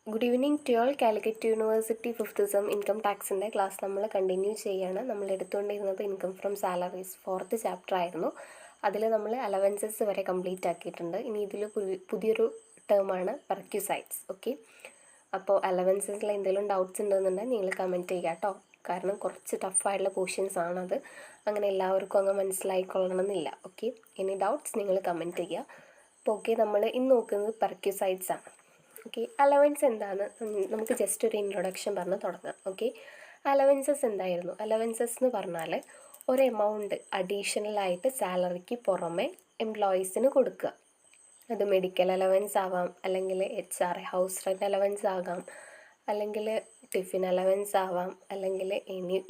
Good evening to all. Calicut university fifth sem income ടാക്സിൻ്റെ class നമ്മൾ continue ചെയ്യുകയാണ്. നമ്മൾ എടുത്തുകൊണ്ടിരുന്നത് income from salaries 4th chapter ആയിരുന്നു. അതിൽ നമ്മൾ അലവൻസസ് വരെ കംപ്ലീറ്റ് ആക്കിയിട്ടുണ്ട്. ഇനി ഇതിൽ പുതിയൊരു ടേമാണ് പെർക്യൂസൈറ്റ്സ്. ഓക്കെ, അപ്പോൾ അലവൻസസിൽ എന്തെങ്കിലും ഡൗട്ട്സ് ഉണ്ടെന്നുണ്ടെങ്കിൽ നിങ്ങൾ കമൻറ്റ് ചെയ്യുക കേട്ടോ. കാരണം കുറച്ച് ടഫായിട്ടുള്ള പോർഷൻസ് ആണത്. അങ്ങനെ എല്ലാവർക്കും അങ്ങ് മനസ്സിലായിക്കൊള്ളണമെന്നില്ല. ഓക്കെ, എനി ഡൗട്ട്സ് നിങ്ങൾ കമൻറ്റ് ചെയ്യുക. അപ്പോൾ ഓക്കെ, നമ്മൾ ഇന്ന് നോക്കുന്നത് പെർക്യൂസൈറ്റ്സ് ആണ്. ഓക്കെ, അലവൻസ് എന്താണ് നമുക്ക് ജസ്റ്റ് ഒരു ഇൻട്രൊഡക്ഷൻ പറഞ്ഞ് തുടങ്ങാം. ഓക്കെ, അലവൻസസ് എന്തായിരുന്നു? അലവൻസസ് എന്ന് പറഞ്ഞാൽ ഒരു എമൗണ്ട് അഡീഷണലായിട്ട് സാലറിക്ക് പുറമെ എംപ്ലോയീസിന് കൊടുക്കുക. അത് മെഡിക്കൽ അലവൻസ് ആവാം, അല്ലെങ്കിൽ HR ഹൗസ് റെൻറ്റ് അലവൻസ് ആകാം, അല്ലെങ്കിൽ ടിഫിൻ അലവൻസ് ആവാം, അല്ലെങ്കിൽ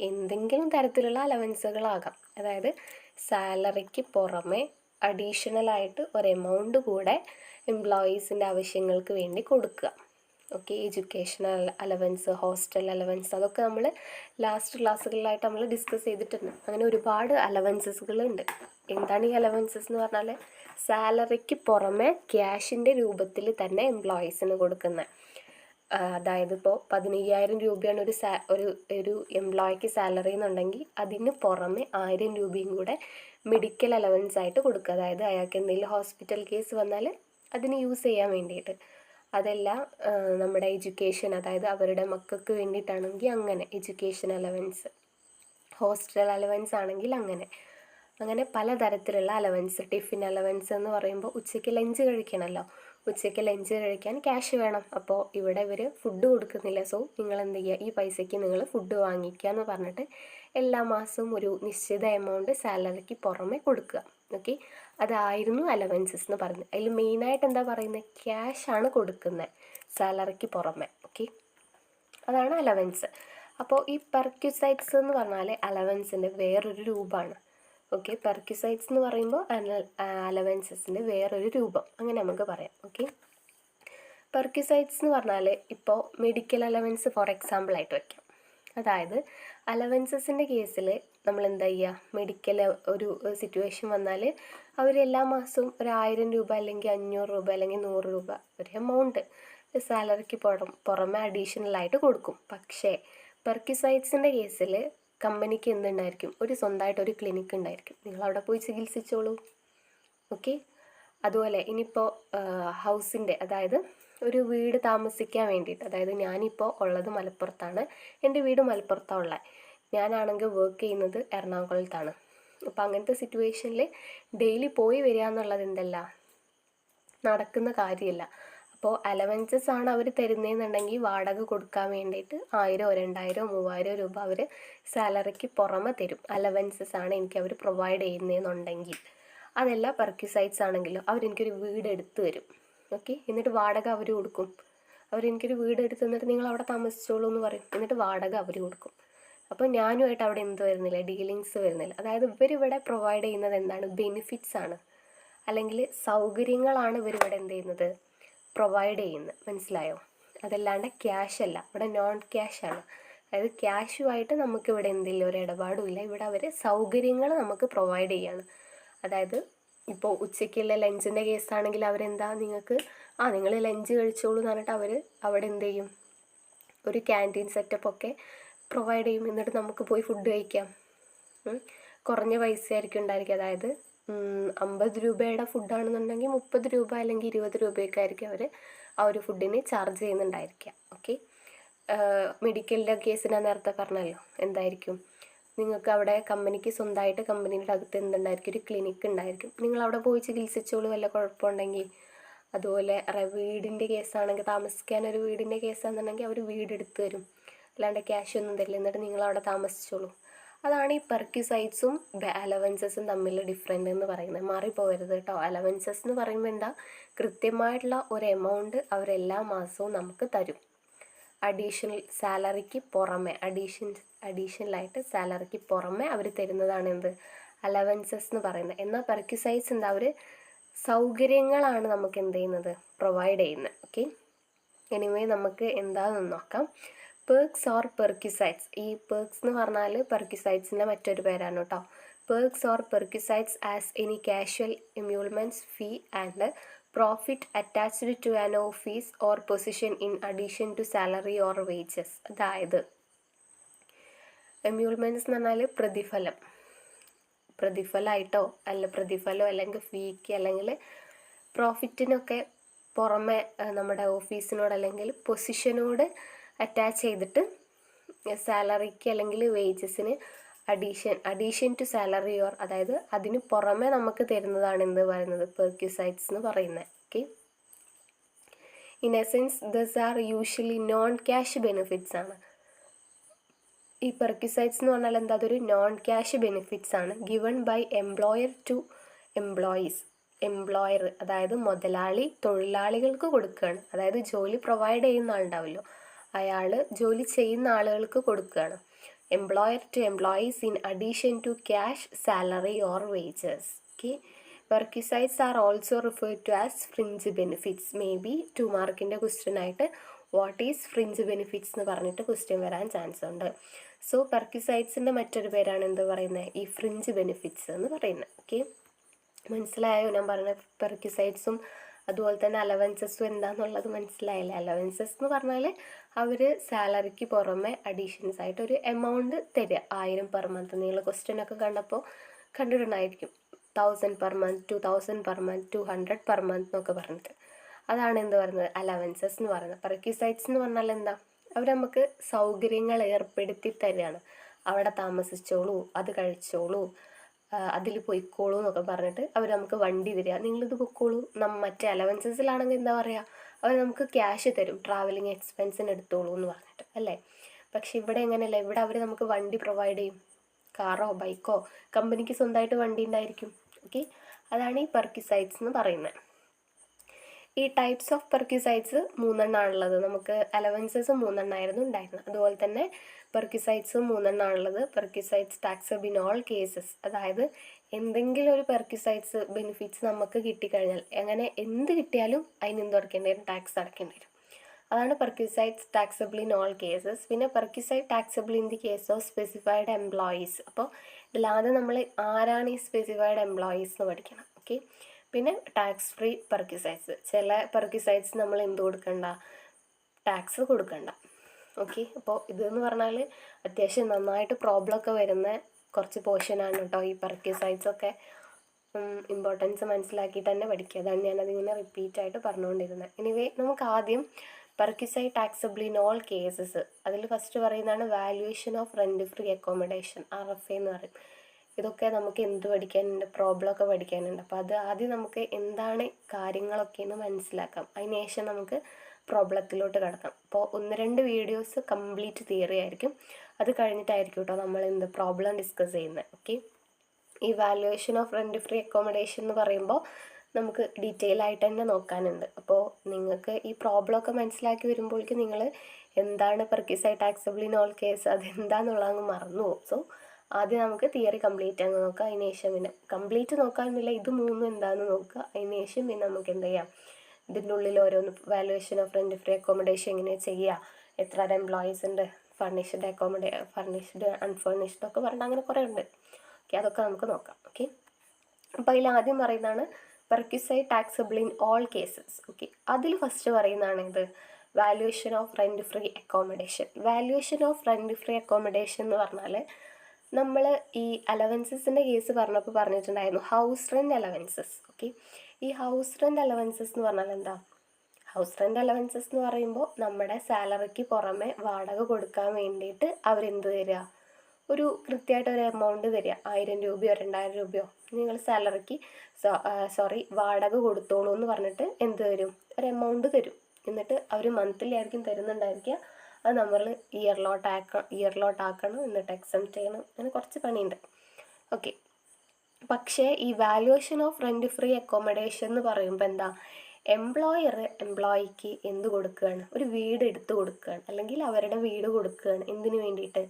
എന്തെങ്കിലും തരത്തിലുള്ള അലവൻസുകളാകാം. അതായത് സാലറിക്ക് പുറമെ അഡീഷണലായിട്ട് ഒരു എമൗണ്ട് കൂടെ എംപ്ലോയീസിൻ്റെ ആവശ്യങ്ങൾക്ക് വേണ്ടി കൊടുക്കുക. Okay, educational allowance, hostel allowance, അതൊക്കെ നമ്മൾ ലാസ്റ്റ് ക്ലാസ്സുകളിലായിട്ട് നമ്മൾ ഡിസ്കസ് ചെയ്തിട്ടുണ്ട്. അങ്ങനെ ഒരുപാട് അലവൻസസുകളുണ്ട്. എന്താണ് ഈ അലവൻസസ് എന്ന് പറഞ്ഞാൽ സാലറിക്ക് പുറമെ ക്യാഷിൻ്റെ രൂപത്തിൽ തന്നെ എംപ്ലോയീസിന് കൊടുക്കുന്നത്. അതായത് ഇപ്പോൾ 15,000 രൂപയാണ് ഒരു എംപ്ലോയിക്ക് സാലറി എന്നുണ്ടെങ്കിൽ അതിന് പുറമെ 1000 രൂപയും കൂടെ മെഡിക്കൽ അലവൻസ് ആയിട്ട് കൊടുക്കുക. അതായത് അയാൾക്ക് എന്തെങ്കിലും ഹോസ്പിറ്റൽ കേസ് വന്നാൽ അതിന് യൂസ് ചെയ്യാൻ വേണ്ടിയിട്ട്. അതെല്ലാം നമ്മുടെ എഡ്യൂക്കേഷൻ, അതായത് അവരുടെ മക്കൾക്ക് വേണ്ടിയിട്ടാണെങ്കിൽ അങ്ങനെ എഡ്യൂക്കേഷൻ അലവൻസ്, ഹോസ്റ്റൽ അലവൻസ് ആണെങ്കിൽ അങ്ങനെ പലതരത്തിലുള്ള അലവൻസ്. ടിഫിൻ അലവൻസ് എന്ന് പറയുമ്പോൾ ഉച്ചയ്ക്ക് ലഞ്ച് കഴിക്കണമല്ലോ, ഉച്ചയ്ക്ക് ലഞ്ച് കഴിക്കാൻ ക്യാഷ് വേണം. അപ്പോൾ ഇവിടെ ഇവർ ഫുഡ് കൊടുക്കുന്നില്ല. സോ നിങ്ങൾ എന്ത് ചെയ്യുക, ഈ പൈസയ്ക്ക് നിങ്ങൾ ഫുഡ് വാങ്ങിക്കുക എന്ന് പറഞ്ഞിട്ട് എല്ലാ മാസവും ഒരു നിശ്ചിത എമൗണ്ട് സാലറിക്ക് പുറമെ കൊടുക്കുക. ഓക്കെ, അതായിരുന്നു അലവൻസസ് എന്ന് പറയുന്നത്. അതിൽ മെയിനായിട്ട് എന്താ പറയുന്നത്, ക്യാഷാണ് കൊടുക്കുന്നത് സാലറിക്ക് പുറമെ. ഓക്കെ, അതാണ് അലവൻസ്. അപ്പോൾ ഈ പെർക്യൂസൈറ്റ്സ് എന്ന് പറഞ്ഞാൽ അലവൻസിൻ്റെ വേറൊരു രൂപമാണ്. ഓക്കെ, പെർക്യൂസൈറ്റ്സ് എന്ന് പറയുമ്പോൾ അലവൻസസിൻ്റെ വേറൊരു രൂപം, അങ്ങനെ നമുക്ക് പറയാം. ഓക്കെ, പെർക്യൂസൈറ്റ്സ് എന്ന് പറഞ്ഞാൽ ഇപ്പോൾ മെഡിക്കൽ അലവൻസ് ഫോർ എക്സാമ്പിൾ ആയിട്ട് വയ്ക്കാം. അതായത് അലവൻസസിൻ്റെ കേസിൽ നമ്മൾ എന്താ ചെയ്യുക, മെഡിക്കൽ ഒരു സിറ്റുവേഷൻ വന്നാൽ അവർ എല്ലാ മാസവും ഒരു 1000 രൂപ അല്ലെങ്കിൽ 500 രൂപ അല്ലെങ്കിൽ 100 രൂപ ഒരു എമൗണ്ട് സാലറിക്ക് പുറമെ അഡീഷണലായിട്ട് കൊടുക്കും. പക്ഷേ പെർക്യൂസൈറ്റ്സിൻ്റെ കേസിൽ കമ്പനിക്ക് എന്തുണ്ടായിരിക്കും, ഒരു സ്വന്തമായിട്ട് ഒരു ക്ലിനിക്ക് ഉണ്ടായിരിക്കും. നിങ്ങളവിടെ പോയി ചികിത്സിച്ചോളൂ. ഓക്കെ, അതുപോലെ ഇനിയിപ്പോൾ ഹൗസിൻ്റെ, അതായത് ഒരു വീട് താമസിക്കാൻ വേണ്ടിയിട്ട്, അതായത് ഞാനിപ്പോൾ ഉള്ളത് മലപ്പുറത്താണ്, എൻ്റെ വീട് മലപ്പുറത്താണ് ഉള്ളത്, ഞാനാണെങ്കിൽ വർക്ക് ചെയ്യുന്നത് എറണാകുളത്താണ്. അപ്പോൾ അങ്ങനത്തെ സിറ്റുവേഷനിൽ ഡെയിലി പോയി വരിക എന്നുള്ളത് എന്തല്ല, നടക്കുന്ന കാര്യമല്ല. അപ്പോൾ അലവൻസസ് ആണ് അവർ തരുന്നതെന്നുണ്ടെങ്കിൽ വാടക കൊടുക്കാൻ വേണ്ടിയിട്ട് 1000, 2000, 3000 രൂപ അവർ സാലറിക്ക് പുറമെ തരും. അലവൻസസ് ആണ് എനിക്ക് അവർ പ്രൊവൈഡ് ചെയ്യുന്നതെന്നുണ്ടെങ്കിൽ. അതല്ല പെർക്യൂസൈറ്റ്സ് ആണെങ്കിലോ അവരെനിക്കൊരു വീട് എടുത്ത് തരും. ഓക്കെ, എന്നിട്ട് വാടക അവർ കൊടുക്കും. അവരെനിക്കൊരു വീട് എടുത്ത് തന്നിട്ട് നിങ്ങൾ അവിടെ താമസിച്ചോളൂ എന്ന് പറയും, എന്നിട്ട് വാടക അവർ കൊടുക്കും. അപ്പോൾ ഞാനുമായിട്ട് അവിടെ എന്ത് വരുന്നില്ല, ഡീലിങ്സ് വരുന്നില്ല. അതായത് ഇവരിവിടെ പ്രൊവൈഡ് ചെയ്യുന്നത് എന്താണ്, ബെനിഫിറ്റ്സ് ആണ്, അല്ലെങ്കിൽ സൗകര്യങ്ങളാണ് ഇവരിവിടെ എന്ത് ചെയ്യുന്നത്, പ്രൊവൈഡ് ചെയ്യുന്നത്. മനസ്സിലായോ? അതല്ലാണ്ട് ക്യാഷ് അല്ല, ഇവിടെ നോൺ ക്യാഷ് ആണ്. അതായത് ക്യാഷുമായിട്ട് നമുക്കിവിടെ എന്തെങ്കിലും ഒരു ഇടപാടും ഇല്ല. ഇവിടെ അവർ സൗകര്യങ്ങൾ നമുക്ക് പ്രൊവൈഡ് ചെയ്യാണ്. അതായത് ഇപ്പോൾ ഉച്ചയ്ക്കുള്ള ലഞ്ചിൻ്റെ കേസാണെങ്കിൽ അവരെന്താ, നിങ്ങൾ ലഞ്ച് കഴിച്ചോളൂ എന്ന് പറഞ്ഞിട്ട് അവർ അവിടെ എന്ത് ചെയ്യും, ഒരു ക്യാൻറ്റീൻ സെറ്റപ്പൊക്കെ പ്രൊവൈഡ് ചെയ്യും. എന്നിട്ട് നമുക്ക് പോയി ഫുഡ് കഴിക്കാം. കുറഞ്ഞ പൈസ ആയിരിക്കും ഉണ്ടായിരിക്കും. അതായത് 50 രൂപയുടെ ഫുഡാണെന്നുണ്ടെങ്കിൽ 30 രൂപ അല്ലെങ്കിൽ 20 രൂപയൊക്കെ ആയിരിക്കും അവർ ആ ഒരു ഫുഡിന് ചാർജ് ചെയ്യുന്നുണ്ടായിരിക്കുക. ഓക്കെ, മെഡിക്കലിൻ്റെ കേസ് ഞാൻ നേരത്തെ പറഞ്ഞല്ലോ, എന്തായിരിക്കും, നിങ്ങൾക്ക് അവിടെ കമ്പനിക്ക് സ്വന്തമായിട്ട് കമ്പനിയുടെ അകത്ത് എന്തുണ്ടായിരിക്കും, ഒരു ക്ലിനിക്ക് ഉണ്ടായിരിക്കും. നിങ്ങളവിടെ പോയി ചികിത്സിച്ചോളൂ വല്ല കുഴപ്പമുണ്ടെങ്കിൽ. അതുപോലെ വീടിൻ്റെ കേസാണെങ്കിൽ, താമസിക്കാൻ ഒരു വീടിൻ്റെ കേസാണെന്നുണ്ടെങ്കിൽ അവർ വീടെടുത്ത് തരും, അല്ലാണ്ട് ക്യാഷ് ഒന്നും തരില്ല. എന്നിട്ട് നിങ്ങളവിടെ താമസിച്ചോളൂ. അതാണ് ഈ പെർക്യൂസൈറ്റ്സും അലവൻസസും തമ്മിൽ ഡിഫറെൻ്റ് എന്ന് പറയുന്നത്. മാറിപ്പോകരുത് കേട്ടോ. അലവൻസസ് എന്ന് പറയുമ്പോൾ എന്താ, കൃത്യമായിട്ടുള്ള ഒരു എമൗണ്ട് അവരെല്ലാ മാസവും നമുക്ക് തരും. അഡീഷണൽ സാലറിക്ക് പുറമെ അഡീഷണലായിട്ട് സാലറിക്ക് പുറമെ അവർ തരുന്നതാണ് എന്ത്, അലവൻസസ് എന്ന് പറയുന്നത്. എന്നാൽ പെർക്യൂസൈറ്റ്സ് എന്താ, അവർ സൗകര്യങ്ങളാണ് നമുക്ക് എന്ത് ചെയ്യുന്നത്, പ്രൊവൈഡ് ചെയ്യുന്നത്. ഓക്കെ, എനിവേ നമുക്ക് എന്താണെന്ന് നോക്കാം. Perks or perquisites. ഈ പെർക്സ് എന്ന് പറഞ്ഞാൽ പെർക്യൂസൈറ്റ്സിൻ്റെ മറ്റൊരു പേരാണ് കേട്ടോ. Perks or perquisites as any casual emoluments, fee and profit attached to an office or position in addition to salary or wages. അതായത് എമ്യൂൾമെൻറ്റ്സ് എന്ന് പറഞ്ഞാൽ പ്രതിഫലമായിട്ടോ പ്രതിഫലം അല്ലെങ്കിൽ ഫീക്ക് അല്ലെങ്കിൽ പ്രോഫിറ്റിനൊക്കെ പുറമെ നമ്മുടെ ഓഫീസിനോട് അല്ലെങ്കിൽ പൊസിഷനോട് അറ്റാച്ച് ചെയ്തിട്ട് സാലറിക്ക് അല്ലെങ്കിൽ വേജസിന് അഡീഷൻ ടു സാലറി ഓർ അതായത് അതിന് പുറമെ നമുക്ക് തരുന്നതാണ് എന്ത് പറയുന്നത് പെർക്വിസൈറ്റ്സ് എന്ന് പറയുന്നത്. Okay, in essence these are usually non cash benefits ആണ്. ഈ പെർക്വിസൈറ്റ്സ് എന്ന് പറഞ്ഞാൽ എന്താ, അതൊരു നോൺ ക്യാഷ് ബെനിഫിറ്റ്സ് ആണ് given by employer to employees. എംപ്ലോയർ അതായത് മുതലാളി തൊഴിലാളികൾക്ക് കൊടുക്കുകയാണ്. അതായത് ജോലി പ്രൊവൈഡ് ചെയ്യുന്ന ആളുണ്ടാവുമല്ലോ, അയാൾ ജോലി ചെയ്യുന്ന ആളുകൾക്ക് കൊടുക്കുകയാണ്. Employer to employees in addition to cash salary or wages. Okay, perquisites are also referred to as fringe benefits. May be 2 മാർക്കിൻ്റെ ക്വസ്റ്റ്യൻ ആയിട്ട് വാട്ട് ഈസ് ഫ്രിഞ്ച് ബെനിഫിറ്റ്സ് എന്ന് പറഞ്ഞിട്ട് ക്വസ്റ്റ്യൻ വരാൻ ചാൻസ് ഉണ്ട്. സോ പെർക്വിസൈറ്റ്സിൻ്റെ മറ്റൊരു പേരാണ് എന്ത് പറയുന്നത്, ഈ ഫ്രിഞ്ച് ബെനിഫിറ്റ്സ് എന്ന് പറയുന്നത്. ഓക്കെ, മനസ്സിലായോ ഞാൻ പറഞ്ഞ പെർക്വിസൈറ്റ്സും അതുപോലെ തന്നെ അലവൻസസും എന്താണെന്നുള്ളത് മനസ്സിലായില്ലേ? അലവൻസസ് എന്ന് പറഞ്ഞാൽ അവർ സാലറിക്ക് പുറമെ അഡീഷൻസ് ആയിട്ട് ഒരു എമൗണ്ട് തരിക, 1000 പെർ മന്ത്. നിങ്ങൾ ക്വസ്റ്റ്യനൊക്കെ കണ്ടപ്പോൾ കണ്ടിട്ടുണ്ടായിരിക്കും, 1000 per month, 2000 per month, 200 per month എന്നൊക്കെ പറഞ്ഞിട്ട്. അതാണ് എന്ത് പറയുന്നത് അലവൻസസ് എന്ന് പറയുന്നത്. പെർക്വിസൈറ്റ്സ് എന്ന് പറഞ്ഞാൽ എന്താ, അവർ നമുക്ക് സൗകര്യങ്ങൾ ഏർപ്പെടുത്തി തരികയാണ്. അവിടെ താമസിച്ചോളൂ, അത് കഴിച്ചോളൂ, അതിൽ പൊയ്ക്കോളൂ എന്നൊക്കെ പറഞ്ഞിട്ട് അവർ നമുക്ക് വണ്ടി തരിക, നിങ്ങളിത് പൊയ്ക്കോളൂ. മറ്റേ അലവൻസസിലാണെങ്കിൽ എന്താ പറയുക, അവർ നമുക്ക് ക്യാഷ് തരും, ട്രാവലിംഗ് എക്സ്പെൻസിന് എടുത്തോളൂ എന്ന് പറഞ്ഞിട്ട് അല്ലേ. പക്ഷെ ഇവിടെ എങ്ങനെയല്ല, ഇവിടെ അവർ നമുക്ക് വണ്ടി പ്രൊവൈഡ് ചെയ്യും, കാറോ ബൈക്കോ, കമ്പനിക്ക് സ്വന്തമായിട്ട് വണ്ടി ഉണ്ടായിരിക്കും. ഓക്കെ, അതാണ് ഈ പെർക്വിസൈറ്റ്സ് എന്ന് പറയുന്നത്. ഈ ടൈപ്സ് ഓഫ് പെർക്വിസൈറ്റ്സ് 3 എണ്ണമാണുള്ളത്. നമുക്ക് അലവൻസസ് 3 എണ്ണമായിരുന്നു ഉണ്ടായിരുന്നത്. അതുപോലെ തന്നെ പെർക്വിസൈറ്റ്സ് 3 എണ്ണമാണുള്ളത്. പെർക്വിസൈറ്റ്സ് ടാക്സബിൾ ഇൻ ഓൾ കേസസ്. അതായത് എന്തെങ്കിലും ഒരു പെർക്വിസൈറ്റ്സ് ബെനിഫിറ്റ്സ് നമുക്ക് കിട്ടിക്കഴിഞ്ഞാൽ, എന്ത് കിട്ടിയാലും അതിന് എന്ത് അടയ്ക്കേണ്ടി വരും, ടാക്സ് അടയ്ക്കേണ്ടി വരും. അതാണ് perquisites taxable in all cases. പിന്നെ perquisite taxable in the case of specified employees. അപ്പോൾ ഇതിലാദ്യം നമ്മൾ ആരാണ് ഈ സ്പെസിഫൈഡ് എംപ്ലോയീസ് എന്ന് പഠിക്കണം. ഓക്കെ, പിന്നെ ടാക്സ് ഫ്രീ പെർക്വിസൈറ്റ്സ്. ചില പെർക്വിസൈറ്റ്സ് നമ്മൾ എന്ത് കൊടുക്കണ്ട, ടാക്സ് കൊടുക്കണ്ട. ഓക്കെ, അപ്പോൾ ഇതെന്ന് പറഞ്ഞാൽ അത്യാവശ്യം നന്നായിട്ട് പ്രോബ്ലം ഒക്കെ വരുന്ന കുറച്ച് പോർഷനാണ് കേട്ടോ. ഈ പെർക്വിസൈറ്റ്സ് ഒക്കെ ഇമ്പോർട്ടൻസ് മനസ്സിലാക്കിയിട്ട് തന്നെ പഠിക്കുക. അതാണ് ഞാനതിങ്ങനെ റിപ്പീറ്റായിട്ട് പറഞ്ഞുകൊണ്ടിരുന്നത്. എനിവേ, നമുക്ക് ആദ്യം പെർക്വിസൈറ്റ് ടാക്സബിൾ ഇൻ ഓൾ കേസസ്. അതിൽ ഫസ്റ്റ് പറയുന്നതാണ് valuation of rent free accommodation, RFA എന്ന് പറയും. ഇതൊക്കെ നമുക്ക് എന്ത് പഠിക്കാനുണ്ട്, പ്രോബ്ലം ഒക്കെ പഠിക്കാനുണ്ട്. അപ്പോൾ അത് ആദ്യം നമുക്ക് എന്താണ് കാര്യങ്ങളൊക്കെ എന്ന് മനസ്സിലാക്കാം. അതിന് ശേഷം നമുക്ക് പ്രോബ്ലത്തിലോട്ട് കിടക്കാം. അപ്പോൾ 1-2 വീഡിയോസ് കംപ്ലീറ്റ് തിയറി ആയിരിക്കും. അത് കഴിഞ്ഞിട്ടായിരിക്കും കേട്ടോ നമ്മൾ പ്രോബ്ലം ഡിസ്കസ് ചെയ്യുന്നത്. ഓക്കെ, ഈ valuation of rent free accommodation എന്ന് പറയുമ്പോൾ നമുക്ക് ഡീറ്റെയിൽ ആയിട്ട് തന്നെ നോക്കാനുണ്ട്. അപ്പോൾ നിങ്ങൾക്ക് ഈ പ്രോബ്ലം ഒക്കെ മനസ്സിലാക്കി വരുമ്പോഴേക്കും നിങ്ങൾ എന്താണ് പെർക്വിസൈറ്റ് ടാക്സബിൾ ഇൻ ഓൾ കേസ്, അതെന്താണെന്നുള്ളത് മറന്നു പോകും. സോ ആദ്യം നമുക്ക് തിയറി കംപ്ലീറ്റ് അങ്ങ് നോക്കാം. അതിന് ശേഷം പിന്നെ കംപ്ലീറ്റ് നോക്കാമെന്നില്ല, ഇത് 3 എന്താണെന്ന് നോക്കുക. അതിന് ശേഷം പിന്നെ നമുക്ക് എന്ത് ചെയ്യാം, ഇതിൻ്റെ ഉള്ളിൽ ഓരോന്ന് valuation of rent free accommodation എങ്ങനെ ചെയ്യുക, എത്ര എംപ്ലോയീസ് ഉണ്ട്, ഫർണിഷ്ഡ് ഫർണിഷ്ഡ് അൺഫർണിഷ്ഡ് ഒക്കെ പറഞ്ഞിട്ട് അങ്ങനെ കുറേ ഉണ്ട്. ഓക്കെ, അതൊക്കെ നമുക്ക് നോക്കാം. ഓക്കെ, അപ്പോൾ അതിൽ ആദ്യം പറയുന്നതാണ് perquisite taxable in all cases. Okay, അതിൽ ഫസ്റ്റ് പറയുന്നതാണ് ഇത് valuation of rent free accommodation. Valuation of rent free accommodation എന്ന് പറഞ്ഞാൽ നമ്മൾ ഈ അലവൻസസിൻ്റെ കേസ് പറഞ്ഞപ്പോൾ പറഞ്ഞിട്ടുണ്ടായിരുന്നു ഹൗസ് റെൻറ്റ് അലവൻസസ്. ഓക്കെ, ഈ ഹൗസ് റെൻറ്റ് അലവൻസസ് എന്ന് പറഞ്ഞാൽ എന്താ, ഹൗസ് റെൻറ്റ് അലവൻസസ് എന്ന് പറയുമ്പോൾ നമ്മുടെ സാലറിക്ക് പുറമെ വാടക കൊടുക്കാൻ വേണ്ടിയിട്ട് അവരെന്ത് തരിക, ഒരു കൃത്യമായിട്ട് ഒരു എമൗണ്ട് തരിക, 1000 രൂപയോ 2000 രൂപയോ നിങ്ങൾ സാലറിക്ക് വാടക കൊടുത്തോളൂ എന്ന് പറഞ്ഞിട്ട് എന്ത് തരും, ഒരു എമൗണ്ട് തരും. എന്നിട്ട് അവർ മന്ത്ലി ആയിരിക്കും തരുന്നുണ്ടായിരിക്കുക. അത് നമ്മൾ ഇയർലോട്ടാക്കണം, എന്നിട്ട് എക്സംപ്റ്റ് ചെയ്യണം, അങ്ങനെ കുറച്ച് പണിയുണ്ട്. ഓക്കെ, പക്ഷേ ഈ valuation of rent free accommodation എന്ന് പറയുമ്പോൾ എന്താ, എംപ്ലോയർ എംപ്ലോയിക്ക് എന്ത് കൊടുക്കുകയാണ്, ഒരു വീട് എടുത്ത് കൊടുക്കുകയാണ്, അല്ലെങ്കിൽ അവരുടെ വീട് കൊടുക്കുകയാണ്. എന്തിനു വേണ്ടിയിട്ട്,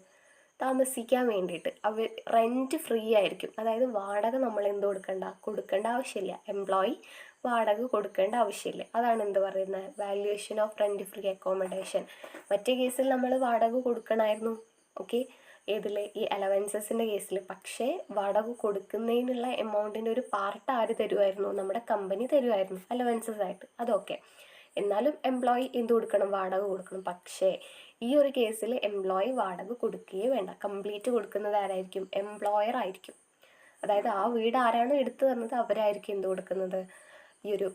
താമസിക്കാൻ വേണ്ടിയിട്ട്. അവർ റെൻറ്റ് ഫ്രീ ആയിരിക്കും. അതായത് വാടക നമ്മൾ എന്ത് കൊടുക്കേണ്ട ആവശ്യമില്ല, എംപ്ലോയി വാടക കൊടുക്കേണ്ട ആവശ്യമില്ല. അതാണ് എന്ത് പറയുന്നത്, valuation of rent free accommodation. മറ്റേ കേസിൽ നമ്മൾ വാടക കൊടുക്കണമായിരുന്നു. ഓക്കെ, ഏതിൽ ഈ അലവൻസസിൻ്റെ കേസിൽ. പക്ഷേ വാടക കൊടുക്കുന്നതിനുള്ള എമൗണ്ടിൻ്റെ ഒരു പാർട്ട് ആര് തരുമായിരുന്നു? നമ്മുടെ കമ്പനി തരുമായിരുന്നു അലവൻസസ് ആയിട്ട്. അതൊക്കെ എന്നാലും എംപ്ലോയി എന്ത് കൊടുക്കണം? വാടക കൊടുക്കണം. പക്ഷേ ഈ ഒരു കേസിൽ എംപ്ലോയി വാടക കൊടുക്കുകയേ വേണ്ട. കംപ്ലീറ്റ് കൊടുക്കുന്നത് ആരായിരിക്കും? എംപ്ലോയർ ആയിരിക്കും. അതായത് ആ വീട് ആരാണ് എടുത്തു തന്നത് അവരായിരിക്കും എന്ത് കൊടുക്കുന്നത്? ഈ ഒരു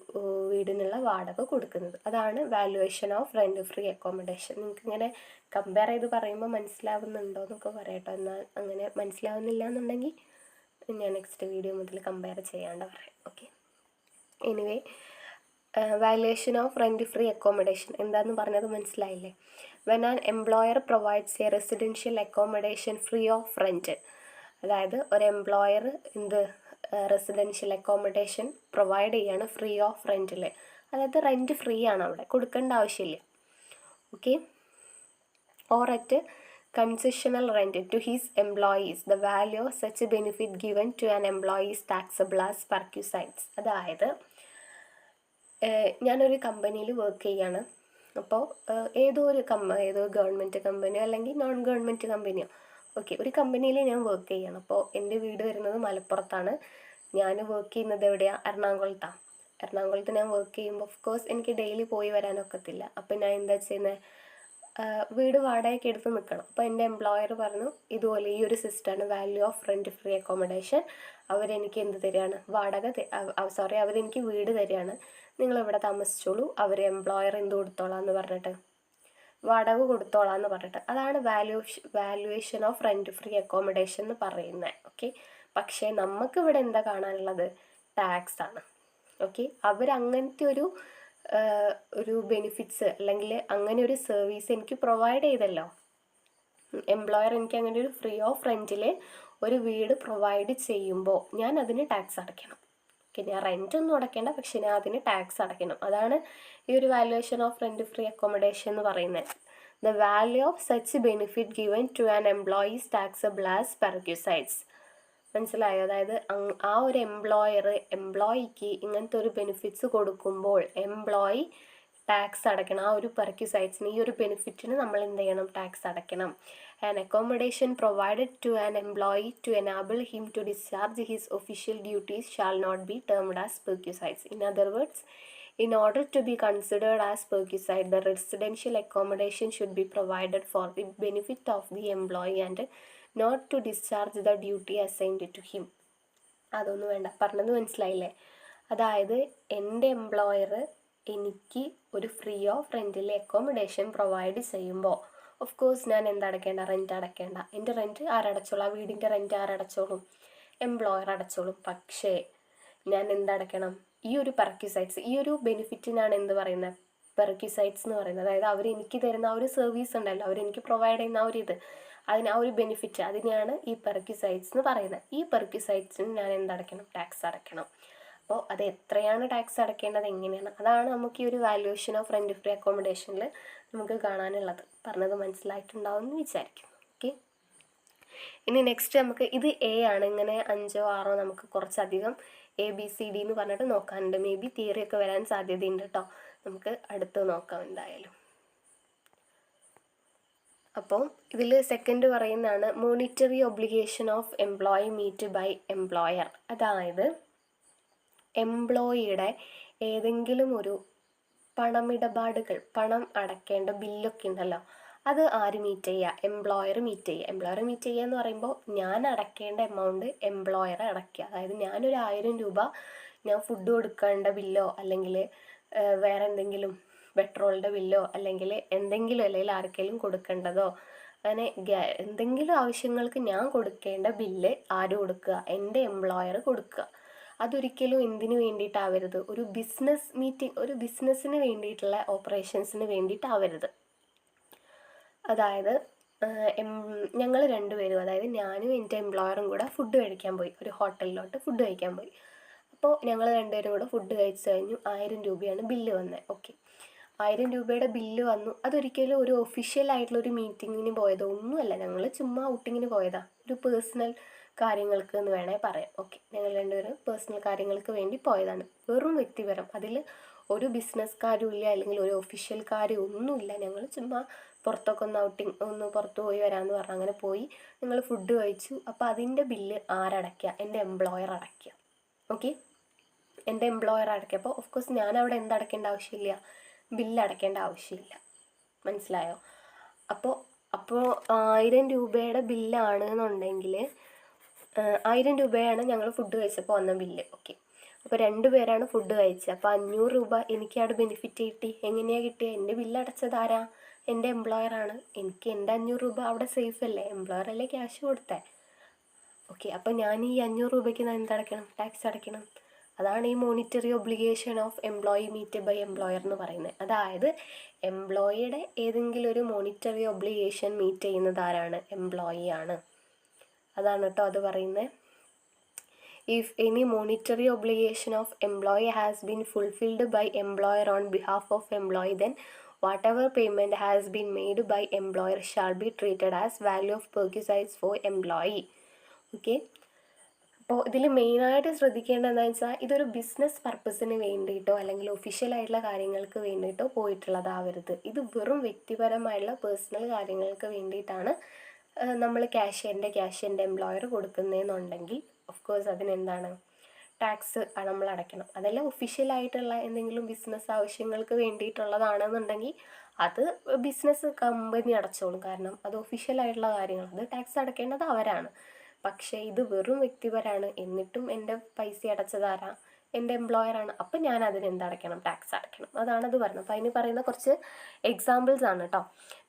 വീടിനുള്ള വാടക കൊടുക്കുന്നത്. അതാണ് valuation of rent free accommodation. നിങ്ങൾക്ക് ഇങ്ങനെ കമ്പയർ ചെയ്ത് പറയുമ്പോൾ മനസ്സിലാവുന്നുണ്ടോ എന്നൊക്കെ പറയട്ടോ. എന്നാൽ അങ്ങനെ മനസ്സിലാവുന്നില്ല എന്നുണ്ടെങ്കിൽ ഞാൻ നെക്സ്റ്റ് വീഡിയോ മുതൽ കമ്പയർ ചെയ്യാണ്ട് പറയാം. Okay, anyway valuation of rent free accommodation എന്താണെന്ന് പറഞ്ഞത് മനസ്സിലായില്ലേ? When an employer provides a residential accommodation free of rent. അതായത് ഒരു എംപ്ലോയർ എന്ത് റെസിഡൻഷ്യൽ അക്കോമഡേഷൻ പ്രൊവൈഡ് ചെയ്യാണ് ഫ്രീ ഓഫ് റെൻറ്റിൽ. അതായത് റെൻറ്റ് ഫ്രീ ആണ്, അവിടെ കൊടുക്കേണ്ട ആവശ്യമില്ല. Okay, or at concessional rent to his employees the value of such benefit given to an employees taxable as perquisites. അതായത് ഞാനൊരു കമ്പനിയിൽ വർക്ക് ചെയ്യാണ്. അപ്പോൾ ഏതോ ഗവൺമെൻറ് കമ്പനിയോ അല്ലെങ്കിൽ നോൺ ഗവൺമെൻറ് കമ്പനിയോ, ഓക്കെ, ഒരു കമ്പനിയിൽ ഞാൻ വർക്ക് ചെയ്യണം. അപ്പോൾ എൻ്റെ വീട് വരുന്നത് മലപ്പുറത്താണ്. ഞാൻ വർക്ക് ചെയ്യുന്നത് എവിടെയാണ്? എറണാകുളത്താണ്. എറണാകുളത്ത് ഞാൻ വർക്ക് ചെയ്യുമ്പോൾ ഓഫ് കോഴ്സ് എനിക്ക് ഡെയിലി പോയി വരാനൊക്കത്തില്ല. അപ്പോൾ ഞാൻ എന്താ ചെയ്യുന്നത്? വീട് വാടകയ്ക്ക് എടുത്ത് നിൽക്കണം. അപ്പോൾ എൻ്റെ എംപ്ലോയർ പറഞ്ഞു ഇതുപോലെ ഈ ഒരു സിസ്റ്റമാണ് value of rent free accommodation. അവരെനിക്ക് എന്ത് തരികയാണ്? അവരെനിക്ക് വീട് തരികയാണ്. നിങ്ങളിവിടെ താമസിച്ചോളൂ, അവർ എംപ്ലോയർ എന്ത് കൊടുത്തോളാം എന്ന് പറഞ്ഞിട്ട്, വാടക കൊടുത്തോളാം എന്ന് പറഞ്ഞിട്ട്. അതാണ് valuation of rent free accommodation എന്ന് പറയുന്നത്. ഓക്കെ, പക്ഷേ നമുക്കിവിടെ എന്താ കാണാനുള്ളത്? ടാക്സ് ആണ്. ഓക്കെ, അവരങ്ങനത്തെ ഒരു ബെനിഫിറ്റ്സ് അല്ലെങ്കിൽ അങ്ങനെ ഒരു സർവീസ് എനിക്ക് പ്രൊവൈഡ് ചെയ്തല്ലോ. എംപ്ലോയർ എനിക്ക് അങ്ങനെ ഒരു ഫ്രീ ഓഫ് റെൻറ്റിൽ ഒരു വീട് പ്രൊവൈഡ് ചെയ്യുമ്പോൾ ഞാൻ അതിന് ടാക്സ് അടയ്ക്കണം. ഓക്കെ, ഞാൻ റെൻ്റ് ഒന്നും അടയ്ക്കേണ്ട, പക്ഷെ ഞാൻ അതിന് ടാക്സ് അടയ്ക്കണം. അതാണ് ഈ ഒരു valuation of rent free accommodation എന്ന് പറയുന്നത്. The value of such benefit given to an employees taxable as perquisites. മനസ്സിലായോ? അതായത് ആ ഒരു എംപ്ലോയിക്ക് ഇങ്ങനത്തെ ഒരു ബെനിഫിറ്റ്സ് കൊടുക്കുമ്പോൾ എംപ്ലോയി ടാക്സ് അടയ്ക്കണം. ആ ഒരു പെർക്യൂസൈറ്റ്സിന്, ഈ ഒരു ബെനിഫിറ്റിന് നമ്മൾ എന്ത് ചെയ്യണം? ടാക്സ് അടയ്ക്കണം. An accommodation provided to an employee to enable him to discharge his official duties shall not be termed as perquisites. In other words, in order to be considered as perquisite, the residential accommodation should be provided for the benefit of the employee and not to discharge the duty assigned to him. അതൊന്നും വേണ്ട, പറഞ്ഞത് മനസ്സിലായില്ലേ? അതായത് എൻ്റെ employer എനിക്ക് ഒരു free of റെൻറ്റിൽ accommodation provide ചെയ്യുമ്പോൾ of course ഞാൻ എന്തടയ്ക്കേണ്ട? റെൻറ്റ് അടയ്ക്കേണ്ട. എൻ്റെ റെൻറ്റ് ആരടച്ചോളും? ആ വീടിൻ്റെ റെൻറ്റ് ആരടച്ചോളും? എംപ്ലോയർ അടച്ചോളും. പക്ഷേ ഞാൻ എന്തടയ്ക്കണം? ഈ ഒരു പെർക്യൂസൈറ്റ്സ്, ഈ ഒരു ബെനിഫിറ്റിനാണ് എന്ത് പറയുന്നത്? പെർക്യൂസൈറ്റ്സ് എന്ന് പറയുന്നത്. അതായത് അവരെനിക്ക് തരുന്ന ആ ഒരു സർവീസ് ഉണ്ടല്ലോ, അവരെനിക്ക് പ്രൊവൈഡ് ചെയ്യുന്ന ആ ഒരു അതിന് ആ ഒരു ബെനിഫിറ്റ്, അതിനെയാണ് ഈ പെർക്യൂസൈറ്റ്സ് എന്ന് പറയുന്നത്. ഈ പെർക്യൂസൈറ്റ്സിന് ഞാൻ എന്തടയ്ക്കണം? ടാക്സ് അടയ്ക്കണം. അപ്പോൾ അത് എത്രയാണ് ടാക്സ് അടയ്ക്കേണ്ടത്, എങ്ങനെയാണ്? അതാണ് നമുക്ക് ഈ ഒരു വാല്യുവേഷൻ ഓഫ് റെൻറ്റ് ഫ്രീ അക്കോമഡേഷനിൽ നമുക്ക് കാണാനുള്ളത്. പറഞ്ഞത് മനസ്സിലായിട്ടുണ്ടാവും എന്ന് വിചാരിക്കുന്നു. ഓക്കെ, ഇനി നെക്സ്റ്റ് നമുക്ക് ഇത് എ ആണ്. ഇങ്ങനെ 5 or 6 നമുക്ക് കുറച്ചധികം ABCD എന്ന് പറഞ്ഞിട്ട് നോക്കാനുണ്ട്. മേ ബി തിയറി ഒക്കെ വരാൻ സാധ്യതയുണ്ട് കേട്ടോ. നമുക്ക് അടുത്ത് നോക്കാം എന്തായാലും. അപ്പോൾ ഇതിൽ സെക്കൻഡ് പറയുന്നതാണ് monetary obligation of employee meet by employer. അതായത് എംപ്ലോയിയുടെ ഏതെങ്കിലും ഒരു പണമിടപാടുകൾ, പണം അടയ്ക്കേണ്ട ബില്ലൊക്കെ ഉണ്ടല്ലോ, അത് ആര് മീറ്റ് ചെയ്യുക? എംപ്ലോയർ മീറ്റ് ചെയ്യുക. എംപ്ലോയർ മീറ്റ് ചെയ്യുക എന്ന് പറയുമ്പോൾ ഞാൻ അടയ്ക്കേണ്ട എമൗണ്ട് എംപ്ലോയർ അടയ്ക്കുക. അതായത് ഞാനൊരു 1000 രൂപ ഞാൻ ഫുഡ് കൊടുക്കേണ്ട ബില്ലോ അല്ലെങ്കിൽ വേറെ എന്തെങ്കിലും പെട്രോളിൻ്റെ ബില്ലോ അല്ലെങ്കിൽ എന്തെങ്കിലും, അല്ലെങ്കിൽ ആർക്കെങ്കിലും കൊടുക്കേണ്ടതോ അങ്ങനെ എന്തെങ്കിലും ആവശ്യങ്ങൾക്ക് ഞാൻ കൊടുക്കേണ്ട ബില്ല് ആര് കൊടുക്കുക? എൻ്റെ എംപ്ലോയർ കൊടുക്കുക. അതൊരിക്കലും എന്തിനു വേണ്ടിയിട്ടാവരുത്? ഒരു ബിസിനസ് മീറ്റിംഗ്, ഒരു ബിസിനസ്സിന് വേണ്ടിയിട്ടുള്ള ഓപ്പറേഷൻസിന് വേണ്ടിയിട്ടാവരുത്. അതായത് ഞങ്ങൾ രണ്ടുപേരും, അതായത് ഞാനും എൻ്റെ എംപ്ലോയറും കൂടെ ഫുഡ് കഴിക്കാൻ പോയി, ഒരു ഹോട്ടലിലോട്ട് ഫുഡ് കഴിക്കാൻ പോയി. അപ്പോൾ ഞങ്ങൾ രണ്ടുപേരും കൂടെ ഫുഡ് കഴിച്ച് കഴിഞ്ഞു. 1000 രൂപയാണ് ബില്ല് വന്നത്. ഓക്കെ, 1000 രൂപയുടെ ബില്ല് വന്നു. അതൊരിക്കലും ഒരു ഒഫീഷ്യൽ ആയിട്ടുള്ളൊരു മീറ്റിങ്ങിന് പോയതോ ഒന്നുമല്ല. ഞങ്ങൾ ചുമ്മാ ഔട്ടിങ്ങിന് പോയതാണ്, ഒരു പേഴ്സണൽ കാര്യങ്ങൾക്ക് എന്ന് വേണേൽ പറയാം. ഓക്കെ, ഞങ്ങൾ രണ്ടുപേരും പേഴ്സണൽ കാര്യങ്ങൾക്ക് വേണ്ടി പോയതാണ്. വെറും വ്യക്തിപരം, അതിൽ ഒരു ബിസിനസ്സുകാരും ഇല്ല, അല്ലെങ്കിൽ ഒരു ഒഫീഷ്യൽക്കാരും ഒന്നുമില്ല. ഞങ്ങൾ ചുമ്മാ പുറത്തൊക്കെ ഒന്ന് പുറത്ത് പോയി വരാമെന്ന് പറഞ്ഞു. അങ്ങനെ പോയി ഞങ്ങൾ ഫുഡ് കഴിച്ചു. അപ്പോൾ അതിൻ്റെ ബില്ല് ആരടയ്ക്കുക? എൻ്റെ എംപ്ലോയർ അടയ്ക്കുക. ഓക്കെ, എൻ്റെ എംപ്ലോയർ അടയ്ക്കുക. അപ്പോൾ ഓഫ് കോഴ്സ് ഞാൻ അവിടെ എന്തടയ്ക്കേണ്ട ആവശ്യമില്ല? ബില്ല് അടയ്ക്കേണ്ട ആവശ്യമില്ല. മനസ്സിലായോ? അപ്പോൾ 1000 രൂപയുടെ ബില്ലാണ് എന്നുണ്ടെങ്കിൽ 1000 രൂപയാണ് ഞങ്ങൾ ഫുഡ് കഴിച്ചപ്പോൾ വന്ന ബില്ല്. ഓക്കെ, അപ്പോൾ 2 പേരാണ് ഫുഡ് കഴിച്ചത്. അപ്പോൾ 500 രൂപ എനിക്ക് അവിടെ ബെനിഫിറ്റ് കിട്ടി. എങ്ങനെയാണ് കിട്ടിയത്? എൻ്റെ ബില്ല് അടച്ചത് ആരാ? എൻ്റെ എംപ്ലോയറാണ്. എനിക്ക് എൻ്റെ 500 രൂപ അവിടെ സേഫ് അല്ലേ? എംപ്ലോയർ അല്ലേ ക്യാഷ് കൊടുത്തേ. ഓക്കെ, അപ്പോൾ ഞാൻ ഈ 500 രൂപയ്ക്ക് ഞാൻ എന്തടയ്ക്കണം? ടാക്സ് അടയ്ക്കണം. അതാണ് ഈ monetary obligation of employee meet by employer എന്ന് പറയുന്നത്. അതായത് എംപ്ലോയിയുടെ ഏതെങ്കിലും ഒരു മോണിറ്ററി ഒബ്ലിഗേഷൻ മീറ്റ് ചെയ്യുന്നത് ആരാണ്? എംപ്ലോയി ആണ്. അതാണ് കേട്ടോ അത് പറയുന്നത്. If any monetary obligation of employee has been fulfilled by employer on behalf of employee, then whatever payment has been made by employer shall be treated as value of purchase for employee. Okay, അപ്പോൾ ഇതിൽ മെയിനായിട്ട് ശ്രദ്ധിക്കേണ്ടത് എന്താണെന്ന് വെച്ചാൽ ഇതൊരു business പർപ്പസിന് വേണ്ടിയിട്ടോ അല്ലെങ്കിൽ ഒഫീഷ്യലായിട്ടുള്ള കാര്യങ്ങൾക്ക് വേണ്ടിയിട്ടോ പോയിട്ടുള്ളതാവരുത്. ഇത് വെറും വ്യക്തിപരമായിട്ടുള്ള പേഴ്സണൽ കാര്യങ്ങൾക്ക് വേണ്ടിയിട്ടാണ് നമ്മൾ എൻ്റെ എംപ്ലോയർ കൊടുക്കുന്നതെന്നുണ്ടെങ്കിൽ ഓഫ് കോഴ്സ് അതിനെന്താണ്? ടാക്സ് നമ്മൾ അടയ്ക്കണം. അതെല്ലാം ഒഫീഷ്യലായിട്ടുള്ള എന്തെങ്കിലും ബിസിനസ് ആവശ്യങ്ങൾക്ക് വേണ്ടിയിട്ടുള്ളതാണെന്നുണ്ടെങ്കിൽ അത് ബിസിനസ് കമ്പനി അടച്ചോളും. കാരണം അത് ഒഫീഷ്യലായിട്ടുള്ള കാര്യങ്ങൾ, അത് ടാക്സ് അടയ്ക്കേണ്ടത് അവരാണ്. പക്ഷേ ഇത് വെറും വ്യക്തിപരമാണ്. എന്നിട്ടും എൻ്റെ പൈസ അടച്ചതാരാ? എൻ്റെ എംപ്ലോയറാണ്. അപ്പം ഞാൻ അതിനെന്തടയ്ക്കണം? ടാക്സ് അടയ്ക്കണം. അതാണത് പറയുന്നത്. അപ്പോൾ അതിന് പറയുന്ന കുറച്ച് എക്സാമ്പിൾസ് ആണ് കേട്ടോ.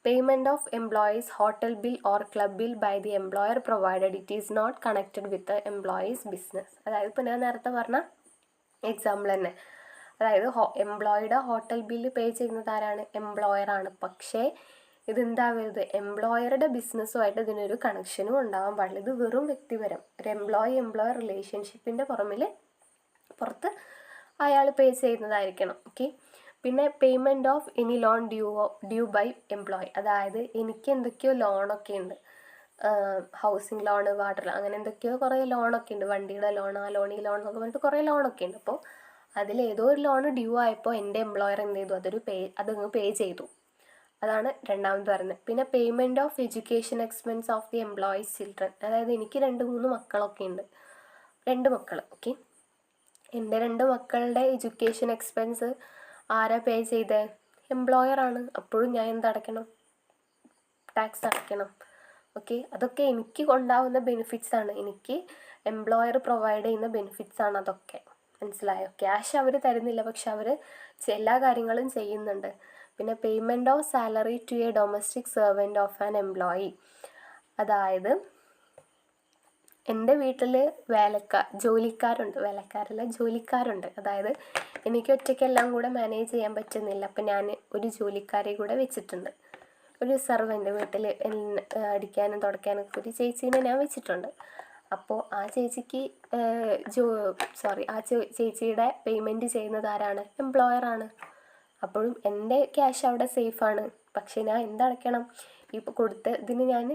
Payment of employees hotel bill or club bill by the employer provided it is not connected with employees business. അതായത് ഇപ്പോൾ ഞാൻ നേരത്തെ പറഞ്ഞ എക്സാമ്പിൾ തന്നെ. അതായത് എംപ്ലോയിയുടെ ഹോട്ടൽ ബില്ല് പേ ചെയ്യുന്നത് ആരാണ്? എംപ്ലോയറാണ്. പക്ഷേ ഇതെന്താവരുത്? എംപ്ലോയറുടെ ബിസിനസ്സുമായിട്ട് ഇതിനൊരു കണക്ഷനും ഉണ്ടാവാൻ പാടില്ല. ഇത് വെറും വ്യക്തിപരം, ഒരു എംപ്ലോയർ റിലേഷൻഷിപ്പിൻ്റെ പുറത്ത് അയാൾ പേ ചെയ്യുന്നതായിരിക്കണം. ഓക്കെ, പിന്നെ payment of any loan due by employee. അതായത് എനിക്ക് എന്തൊക്കെയോ ലോണൊക്കെ ഉണ്ട്, ഹൗസിംഗ് ലോണ്, വാട്ടർ, അങ്ങനെ എന്തൊക്കെയോ കുറേ ലോണൊക്കെ ഉണ്ട്. വണ്ടിയുടെ ലോൺ, ആ ലോൺ, ഈ ലോൺ എന്നൊക്കെ പറഞ്ഞിട്ട് കുറേ ലോണൊക്കെ ഉണ്ട്. അപ്പോൾ അതിലേതോ ഒരു ലോണ് ഡ്യൂ ആയപ്പോൾ എൻ്റെ എംപ്ലോയർ എന്ത് ചെയ്തു? അതങ്ങ് പേ ചെയ്തു. അതാണ് രണ്ടാമത് പറയുന്നത്. പിന്നെ payment of education expense of the employees children. അതായത് എനിക്ക് 2-3 മക്കളൊക്കെ ഉണ്ട്. 2 മക്കൾ. ഓക്കെ, എൻ്റെ 2 മക്കളുടെ എഡ്യൂക്കേഷൻ എക്സ്പെൻസ് ആരാ പേ ചെയ്തത്? എംപ്ലോയറാണ്. അപ്പോഴും ഞാൻ എന്തടയ്ക്കണം? ടാക്സ് അടയ്ക്കണം. ഓക്കെ, അതൊക്കെ എനിക്ക് ഉണ്ടാവുന്ന ബെനിഫിറ്റ്സ് ആണ്. എനിക്ക് എംപ്ലോയർ പ്രൊവൈഡ് ചെയ്യുന്ന ബെനിഫിറ്റ്സ് ആണ് അതൊക്കെ. മനസ്സിലായോ? ക്യാഷ് അവർ തരുന്നില്ല, പക്ഷെ അവർ എല്ലാ കാര്യങ്ങളും ചെയ്യുന്നുണ്ട്. പിന്നെ payment of salary to a domestic servant of an employee. അതായത് എൻ്റെ വീട്ടിൽ ജോലിക്കാരുണ്ട്. അതായത് എനിക്ക് ഒറ്റയ്ക്കെല്ലാം കൂടെ മാനേജ് ചെയ്യാൻ പറ്റുന്നില്ല. അപ്പം ഞാൻ ഒരു ജോലിക്കാരെ കൂടെ വെച്ചിട്ടുണ്ട്. ഒരു സെർവൻ്റ്, വീട്ടിൽ അടിക്കാനും തുടയ്ക്കാനൊക്കെ ഒരു ചേച്ചീനെ ഞാൻ വെച്ചിട്ടുണ്ട്. അപ്പോൾ ആ ചേച്ചിക്ക് ചേച്ചിയുടെ പേയ്മെൻറ്റ് ചെയ്യുന്നത് ആരാണ്? എംപ്ലോയറാണ്. അപ്പോഴും എൻ്റെ ക്യാഷ് അവിടെ സേഫാണ്. പക്ഷേ ഞാൻ എന്തടയ്ക്കണം? ഇപ്പോൾ കൊടുത്തതിന് ഞാൻ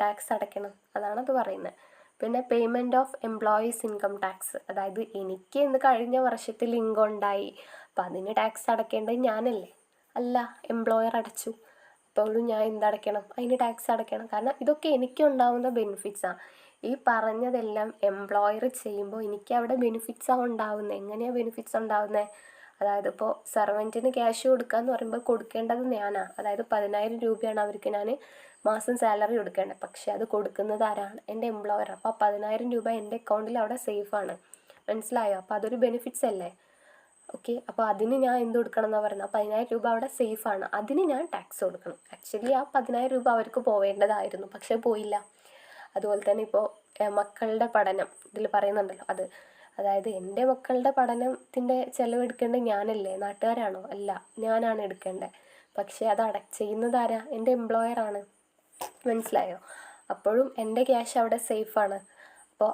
ടാക്സ് അടയ്ക്കണം. അതാണത് പറയുന്നത്. പിന്നെ payment of employees income tax. അതായത് എനിക്ക് കഴിഞ്ഞ വർഷത്തിൽ ഇൻകം ഉണ്ടായി, അപ്പോൾ അതിന് ടാക്സ് അടയ്ക്കേണ്ടത് ഞാനല്ലേ? അല്ല, എംപ്ലോയർ അടച്ചു. അപ്പോഴും ഞാൻ എന്തടയ്ക്കണം? അതിന് ടാക്സ് അടയ്ക്കണം. കാരണം ഇതൊക്കെ എനിക്കുണ്ടാവുന്ന ബെനിഫിറ്റ്സാണ്. ഈ പറഞ്ഞതെല്ലാം എംപ്ലോയർ ചെയ്യുമ്പോൾ എനിക്ക് അവിടെ ബെനിഫിറ്റ്സാണ് ഉണ്ടാവുന്നത്. എങ്ങനെയാണ് ബെനിഫിറ്റ്സ് ഉണ്ടാവുന്നത്? അതായത് ഇപ്പോൾ സെർവൻറ്റിന് ക്യാഷ് കൊടുക്കാമെന്ന് പറയുമ്പോൾ കൊടുക്കേണ്ടത് ഞാനാണ്. അതായത് 10,000 രൂപയാണ് അവർക്ക് ഞാൻ മാസം സാലറി കൊടുക്കേണ്ടത്. പക്ഷേ അത് കൊടുക്കുന്നത് ആരാണ്? എൻ്റെ എംപ്ലോയർ. അപ്പോൾ 10,000 രൂപ എൻ്റെ അക്കൗണ്ടിൽ അവിടെ സേഫാണ്. മനസ്സിലായോ? അപ്പോൾ അതൊരു ബെനിഫിറ്റ്സ് അല്ലേ? ഓക്കെ, അപ്പോൾ അതിന് ഞാൻ എന്ത് കൊടുക്കണം എന്നാണ് പറയുന്നത്? 10,000 രൂപ അവിടെ സേഫാണ്, അതിന് ഞാൻ ടാക്സ് കൊടുക്കണം. ആക്ച്വലി ആ 10,000 രൂപ അവർക്ക് പോവേണ്ടതായിരുന്നു, പക്ഷേ പോയില്ല. അതുപോലെ തന്നെ ഇപ്പോൾ മക്കളുടെ പഠനം ഇതിൽ പറയുന്നുണ്ടല്ലോ, അതായത് എൻ്റെ മക്കളുടെ പഠനത്തിൻ്റെ ചിലവെടുക്കേണ്ടത് ഞാനല്ലേ? നാട്ടുകാരാണോ? അല്ല, ഞാനാണ് എടുക്കേണ്ടത്. പക്ഷേ അത് ചെയ്യുന്നത് ആരാ? എൻ്റെ എംപ്ലോയറാണ്. മനസ്സിലായോ? അപ്പോഴും എൻ്റെ ക്യാഷ് അവിടെ സേഫാണ്. അപ്പോൾ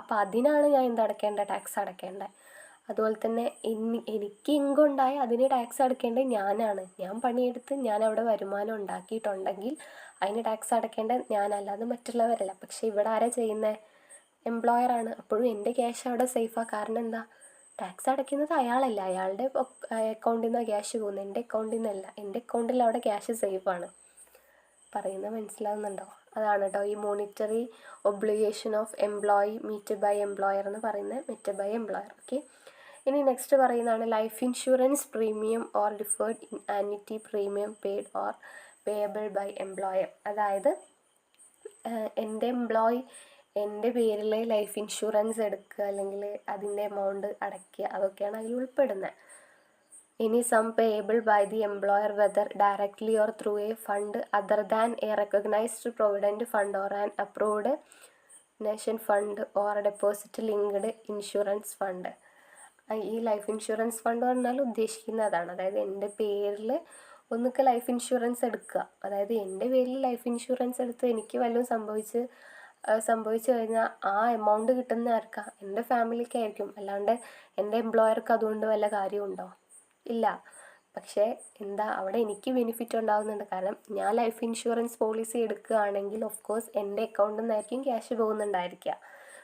അപ്പോൾ അതിനാണ് ഞാൻ എന്തടയ്ക്കേണ്ടത്? ടാക്സ് അടയ്ക്കേണ്ടത്. അതുപോലെ തന്നെ എനിക്ക് ഇൻകം ഉണ്ടായി അതിന് ടാക്സ് അടയ്ക്കേണ്ടത് ഞാനാണ്. ഞാൻ പണിയെടുത്ത് ഞാൻ അവിടെ വരുമാനം ഉണ്ടാക്കിയിട്ടുണ്ടെങ്കിൽ അതിന് ടാക്സ് അടയ്ക്കേണ്ടത് ഞാനല്ലാതെ മറ്റുള്ളവരല്ല. പക്ഷേ ഇവിടെ ആരാ ചെയ്യുന്നത്? എംപ്ലോയറാണ്. അപ്പോഴും എൻ്റെ ക്യാഷ് അവിടെ സേഫാണ്. കാരണം എന്താ? ടാക്സ് അടയ്ക്കുന്നത് അയാളല്ല, അയാളുടെ അക്കൗണ്ടിൽ നിന്നാണ് ക്യാഷ് പോകുന്നത്, എൻ്റെ അക്കൗണ്ടിൽ നിന്നല്ല. എൻ്റെ അക്കൗണ്ടിൽ അവിടെ ക്യാഷ് സേഫാണ്. പറയുന്നത് മനസ്സിലാവുന്നുണ്ടോ? അതാണ് കേട്ടോ ഈ monetary obligation of employee met by employer എന്ന് പറയുന്നത്, മെറ്റഡ് ബൈ എംപ്ലോയർ. ഓക്കെ, ഇനി നെക്സ്റ്റ് പറയുന്നതാണ് life insurance premium or deferred in annuity premium paid or payable by employer. അതായത് എൻ്റെ എംപ്ലോയി എൻ്റെ പേരിൽ ലൈഫ് ഇൻഷുറൻസ് എടുക്കുക അല്ലെങ്കിൽ അതിൻ്റെ എമൗണ്ട് അടയ്ക്കുക, അതൊക്കെയാണ് അതിൽ ഉൾപ്പെടുന്നത്. ഇനി sum payable by the employer whether directly or through a fund other than a recognised provident fund or an approved nation fund or deposit linked insurance fund. ഈ ലൈഫ് ഇൻഷുറൻസ് ഫണ്ട് പറഞ്ഞാൽ ഉദ്ദേശിക്കുന്നതാണ്, അതായത് എൻ്റെ പേരിൽ ഒന്നുകിൽ ലൈഫ് ഇൻഷുറൻസ് എടുക്കുക, അതായത് എൻ്റെ പേരിൽ ലൈഫ് ഇൻഷുറൻസ് എടുത്ത് എനിക്ക് വല്ലതും സംഭവിച്ചു കഴിഞ്ഞാൽ ആ എമൗണ്ട് കിട്ടുന്ന ആർക്കാണ്? എൻ്റെ ഫാമിലിക്കായിരിക്കും, അല്ലാണ്ട് എൻ്റെ എംപ്ലോയർക്ക് അതുകൊണ്ട് വല്ല കാര്യമുണ്ടോ? ഇല്ല. പക്ഷേ എന്താ അവിടെ എനിക്ക് ബെനിഫിറ്റ് ഉണ്ടാകുന്നുണ്ട്, കാരണം ഞാൻ ലൈഫ് ഇൻഷുറൻസ് പോളിസി എടുക്കുകയാണെങ്കിൽ ഓഫ് കോഴ്സ് എൻ്റെ അക്കൗണ്ടിൽ നിന്നായിരിക്കും ക്യാഷ് പോകുന്നുണ്ടായിരിക്കുക.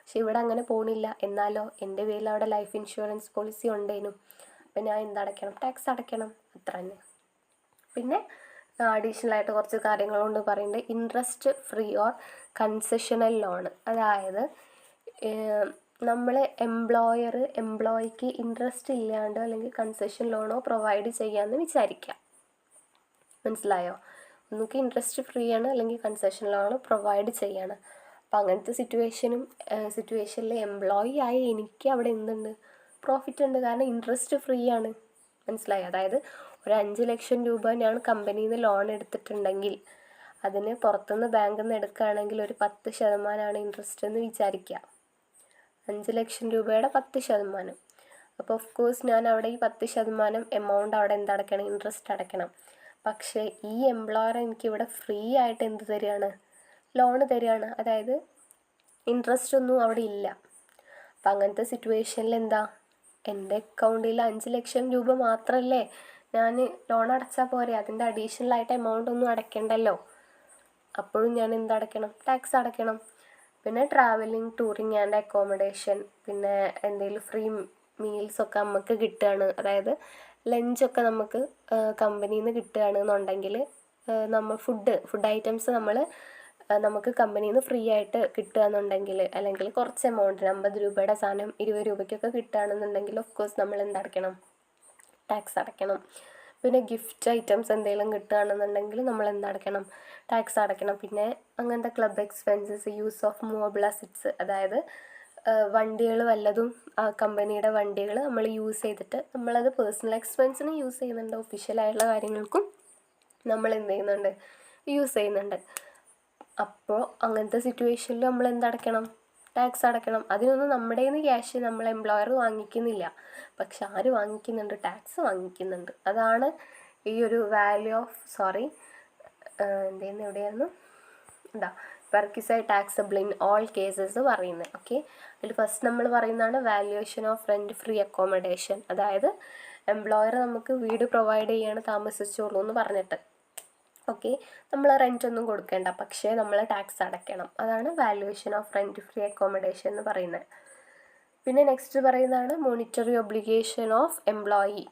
പക്ഷെ ഇവിടെ അങ്ങനെ പോണില്ല. എന്നാലോ എൻ്റെ പേരിൽ അവിടെ ലൈഫ് ഇൻഷുറൻസ് പോളിസി ഉണ്ടേനും, അപ്പം ഞാൻ എന്തടയ്ക്കണം? ടാക്സ് അടയ്ക്കണം, അത്ര തന്നെ. പിന്നെ അഡീഷണൽ ആയിട്ട് കുറച്ച് കാര്യങ്ങൾ കൊണ്ട് പറയുന്നത് interest free or concessional loan. അതായത് നമ്മൾ എംപ്ലോയിക്ക് ഇൻട്രസ്റ്റ് ഇല്ലാണ്ടോ അല്ലെങ്കിൽ കൺസെഷൻ ലോണോ പ്രൊവൈഡ് ചെയ്യാമെന്ന് വിചാരിക്കാം. മനസ്സിലായോ? ഒന്നുകിൽ ഇൻട്രസ്റ്റ് ഫ്രീ ആണ് അല്ലെങ്കിൽ കൺസെഷൻ ലോൺ പ്രൊവൈഡ് ചെയ്യാണ്. അപ്പം അങ്ങനത്തെ സിറ്റുവേഷനിൽ എംപ്ലോയി ആയ എനിക്ക് അവിടെ എന്തുണ്ട്? പ്രോഫിറ്റ് ഉണ്ട്, കാരണം ഇൻട്രസ്റ്റ് ഫ്രീ ആണ്. മനസ്സിലായോ? അതായത് ഒരു 5 ലക്ഷം രൂപ ഞാൻ കമ്പനിയിൽ നിന്ന് ലോൺ എടുത്തിട്ടുണ്ടെങ്കിൽ അതിന് പുറത്തുനിന്ന് ബാങ്കിൽ നിന്ന് എടുക്കുകയാണെങ്കിൽ ഒരു 10% ഇൻട്രസ്റ്റ് എന്ന് വിചാരിക്കുക. 5 ലക്ഷം രൂപയുടെ 10%. അപ്പോൾ ഓഫ് കോഴ്സ് ഞാൻ അവിടെ ഈ 10% എമൗണ്ട് അവിടെ എന്തടയ്ക്കണം? ഇൻട്രസ്റ്റ് അടയ്ക്കണം. പക്ഷേ ഈ എംപ്ലോയർ എനിക്കിവിടെ ഫ്രീ ആയിട്ട് എന്ത് തരികയാണ്? ലോണ് തരികയാണ്. അതായത് ഇൻട്രസ്റ്റ് ഒന്നും അവിടെ ഇല്ല. അപ്പം അങ്ങനത്തെ സിറ്റുവേഷനിൽ എന്താ? എൻ്റെ അക്കൗണ്ടിൽ 5 ലക്ഷം രൂപ മാത്രമല്ലേ ഞാൻ ലോൺ അടച്ചാൽ പോരെ, അതിൻ്റെ അഡീഷണൽ ആയിട്ട് എമൗണ്ട് ഒന്നും അടയ്ക്കണ്ടല്ലോ. അപ്പോഴും ഞാൻ എന്തടയ്ക്കണം? ടാക്സ് അടയ്ക്കണം. പിന്നെ ട്രാവലിംഗ്, ടൂറിങ് ആൻഡ് അക്കോമഡേഷൻ, പിന്നെ എന്തെങ്കിലും ഫ്രീ മീൽസൊക്കെ നമുക്ക് കിട്ടുകയാണ്, അതായത് ലഞ്ചൊക്കെ നമുക്ക് കമ്പനിയിൽ നിന്ന് കിട്ടുകയാണെന്നുണ്ടെങ്കിൽ നമ്മൾ ഫുഡ് ഐറ്റംസ് നമുക്ക് കമ്പനിയിൽ നിന്ന് ഫ്രീ ആയിട്ട് കിട്ടുകയെന്നുണ്ടെങ്കിൽ, അല്ലെങ്കിൽ കുറച്ച് എമൗണ്ടിന് 50 രൂപയുടെ സാധനം 20 രൂപയ്ക്കൊക്കെ കിട്ടുകയാണെന്നുണ്ടെങ്കിൽ ഓഫ് കോഴ്സ് നമ്മൾ എന്തടയ്ക്കണം? ടാക്സ് അടയ്ക്കണം. പിന്നെ ഗിഫ്റ്റ് ഐറ്റംസ് എന്തെങ്കിലും കിട്ടുകയാണെന്നുണ്ടെങ്കിൽ നമ്മൾ എന്തടയ്ക്കണം? ടാക്സ് അടയ്ക്കണം. പിന്നെ അങ്ങനത്തെ club expenses, use of movable assets, അതായത് വണ്ടികൾ വല്ലതും കമ്പനിയുടെ വണ്ടികൾ നമ്മൾ യൂസ് ചെയ്തിട്ട് നമ്മളത് പേഴ്സണൽ എക്സ്പെൻസിന് യൂസ് ചെയ്യുന്നുണ്ട്, ഒഫീഷ്യലായിട്ടുള്ള കാര്യങ്ങൾക്കും നമ്മൾ എന്ത് ചെയ്യുന്നുണ്ട്? യൂസ് ചെയ്യുന്നുണ്ട്. അപ്പോൾ അങ്ങനത്തെ സിറ്റുവേഷനിൽ നമ്മൾ എന്തടയ്ക്കണം? ടാക്സ് അടയ്ക്കണം. അതിനൊന്നും നമ്മുടെ കയ്യിൽ നിന്ന് ക്യാഷ് നമ്മൾ എംപ്ലോയർ വാങ്ങിക്കുന്നില്ല, പക്ഷെ ആര് വാങ്ങിക്കുന്നുണ്ട്? ടാക്സ് വാങ്ങിക്കുന്നുണ്ട്. അതാണ് ഈ ഒരു എവിടെയായിരുന്നു പെർക്വിസൈറ്റ് ടാക്സബിൾ ഇൻ ഓൾ കേസസ് പറയുന്നത്. ഓക്കെ, അതിൽ ഫസ്റ്റ് നമ്മൾ പറയുന്നതാണ് valuation of rent free accommodation. അതായത് എംപ്ലോയർ നമുക്ക് വീട് പ്രൊവൈഡ് ചെയ്യാണ്, താമസിച്ചോളൂ എന്ന് പറഞ്ഞിട്ട്. ഓക്കെ, നമ്മൾ റെൻ്റ് ഒന്നും കൊടുക്കേണ്ട, പക്ഷേ നമ്മൾ ടാക്സ് അടയ്ക്കണം. അതാണ് valuation of rent free accommodation എന്ന് പറയുന്നത്. പിന്നെ നെക്സ്റ്റ് പറയുന്നതാണ് monetary obligation of employee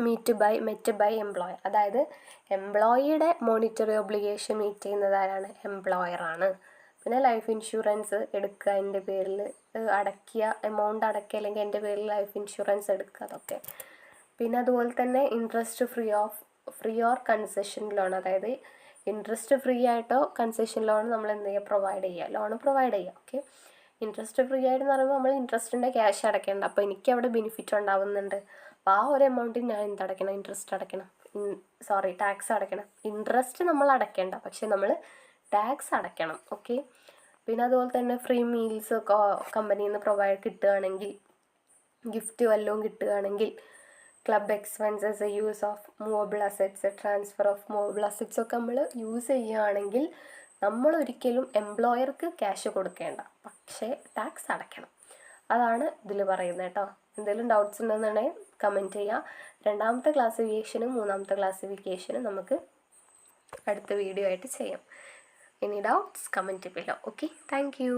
met by employer. അതായത് എംപ്ലോയിയുടെ മോണിറ്ററി ഒബ്ലിഗേഷൻ മീറ്റ് ചെയ്യുന്നത് ആരാണ്? എംപ്ലോയറാണ്. പിന്നെ ലൈഫ് ഇൻഷുറൻസ് എടുക്കുക, എൻ്റെ പേരിൽ എമൗണ്ട് അടയ്ക്കുക, അല്ലെങ്കിൽ എൻ്റെ പേരിൽ ലൈഫ് ഇൻഷുറൻസ് എടുക്കുക, അതൊക്കെ. പിന്നെ അതുപോലെ തന്നെ interest free or concession loan, അതായത് ഇൻട്രസ്റ്റ് ഫ്രീ ആയിട്ടോ കൺസെഷൻ ലോൺ നമ്മൾ എന്ത് ചെയ്യുക? പ്രൊവൈഡ് ചെയ്യുക. ഓക്കെ, ഇൻട്രസ്റ്റ് ഫ്രീ ആയിട്ട് എന്ന് പറയുമ്പോൾ നമ്മൾ ഇൻട്രസ്റ്റിൻ്റെ ക്യാഷ് അടയ്ക്കേണ്ട, അപ്പോൾ എനിക്ക് അവിടെ ബെനിഫിറ്റ് ഉണ്ടാവുന്നുണ്ട്. അപ്പോൾ ആ ഒരു എമൗണ്ടിൽ ഞാൻ എന്തടയ്ക്കണം? ടാക്സ് അടയ്ക്കണം. ഇൻട്രസ്റ്റ് നമ്മൾ അടയ്ക്കേണ്ട, പക്ഷെ നമ്മൾ ടാക്സ് അടയ്ക്കണം. ഓക്കെ, പിന്നെ അതുപോലെ തന്നെ ഫ്രീ മീൽസ് കമ്പനിയിൽ നിന്ന് കിട്ടുകയാണെങ്കിൽ, ഗിഫ്റ്റ് വല്ലതും കിട്ടുകയാണെങ്കിൽ, club expenses, use of movable assets, transfer of movable assets ഒക്കെ നമ്മൾ യൂസ് ചെയ്യുകയാണെങ്കിൽ നമ്മൾ ഒരിക്കലും എംപ്ലോയർക്ക് ക്യാഷ് കൊടുക്കേണ്ട, പക്ഷേ ടാക്സ് അടയ്ക്കണം. അതാണ് ഇതിൽ പറയുന്നത് കേട്ടോ. എന്തെങ്കിലും ഡൗട്ട്സ് ഉണ്ടെന്നുണ്ടെങ്കിൽ കമൻറ്റ് ചെയ്യുക. 2ാമത്തെ ക്ലാസിഫിക്കേഷനും 3ാമത്തെ ക്ലാസിഫിക്കേഷനും നമുക്ക് അടുത്ത വീഡിയോ ആയിട്ട് ചെയ്യാം. Any doubts comment below. Okay, thank you.